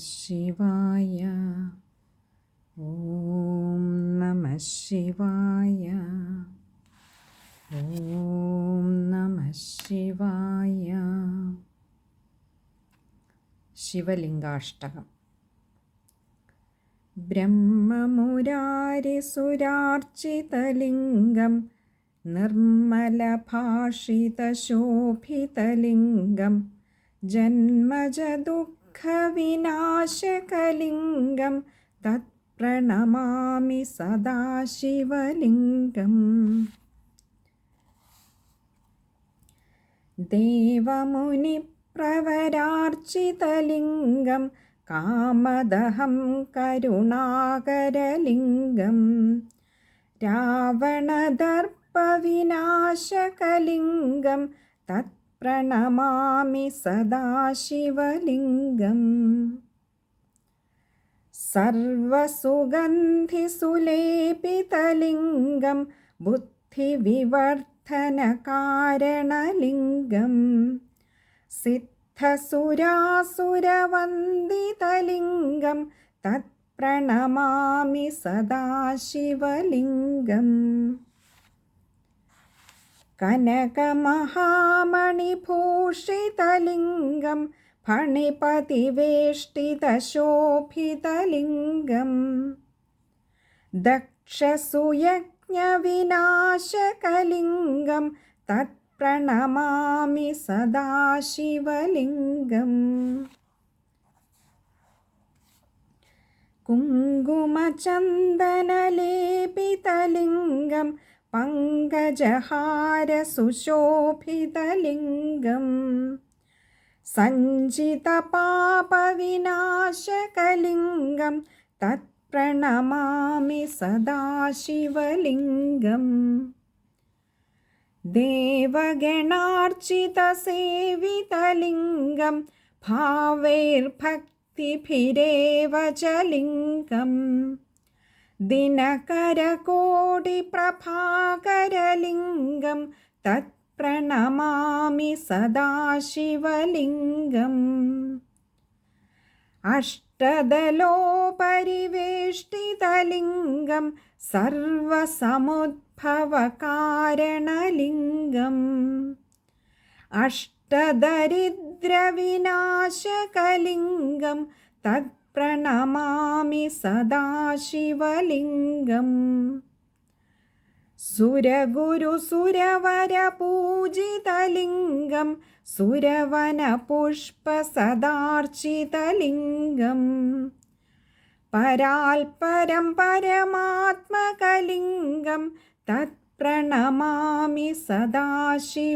ശിവായ. ഓം നമഃ ശിവായ. ഓം നമഃ ശിവായ. ശിവലിംഗാഷ്ടകം. ബ്രഹ്മമുരാരിസുരാർച്ചിതലിംഗം നിർമ്മലഭാഷിതശോഭിതലിംഗം ജന്മജദുഃഖവിനാശകലിംഗം തത്പ്രണമാമി സദാശിവലിംഗം. ദേവമുനിപ്രവരാർച്ചിതലിംഗം കാമദഹം കരുണാകരലിംഗം രാവണദർപ്പവിനാശകലിംഗം തത്പ്രണമാമി സദാശിവലിംഗം. സർവസുഗന്ധിസുലേപിതലിംഗം ബുദ്ധിവിവർദ്ധനകാരണലിംഗം സിദ്ധസുരാസുരവന്ദിതലിംഗം തത്പ്രണമാമി സദാശിവലിംഗം. കനകമഹാമണിഭൂഷിതലിംഗം ഫണിപതിവേഷ്ടിതശോഭിതലിംഗം ദക്ഷസുയജ്ഞവിനാശകലിംഗം തത്പ്രണമാമി സദാശിവലിംഗം. കുങ്കുമചന്ദനലേപിതലിംഗം പങ്കജഹാരസുശോഭിതലിംഗം സഞ്ചിതപാപവിനാശകലിംഗം തത്പ്രണമാമി സദാശിവലിംഗം. ദേവഗണാർച്ചിതസേവിതലിംഗം ഭാവൈർഭക്തിഭിരേവ ച ലിംഗം ദിനകരകോടിപ്രഭാകരലിംഗം തത്പ്രണമാമി സദാശിവലിംഗം. അഷ്ടദലോപരിവേഷ്ടിതലിംഗം സർവസമുദ്ഭവകാരണലിംഗം അഷ്ടദരിദ്രവിനാശകലിംഗം തത്പ്രണമാമി സദാശിവലിംഗം. സുരഗുരുസുരവരപൂജിതലിംഗം സുരവനപുഷ്പസദാർച്ചിതലിംഗം പരാൽപരം പരമാത്മകലിംഗം തത്പ്രണമാമി സദാശിവലിംഗം.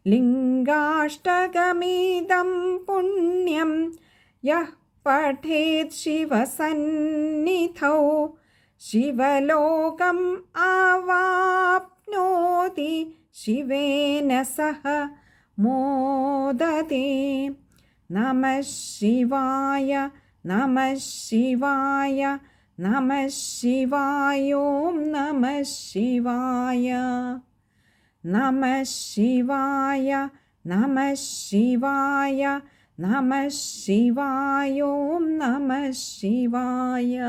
ലിംഗാഷ്ടകമിദം പുണ്യം യഃ പഠേത് ശിവസന്നിധൗ ശിവലോകം ആവാപ്നോതി ശിവേന സഹ മോദതേ. നമഃ ശിവായ നമഃ ശിവായ നമഃ ശിവായ. ഓം നമഃ ശിവായ. നമഃ ശിവായ നമഃ ശിവായ നമഃ ശിവായ. ഓം നമഃ ശിവായ.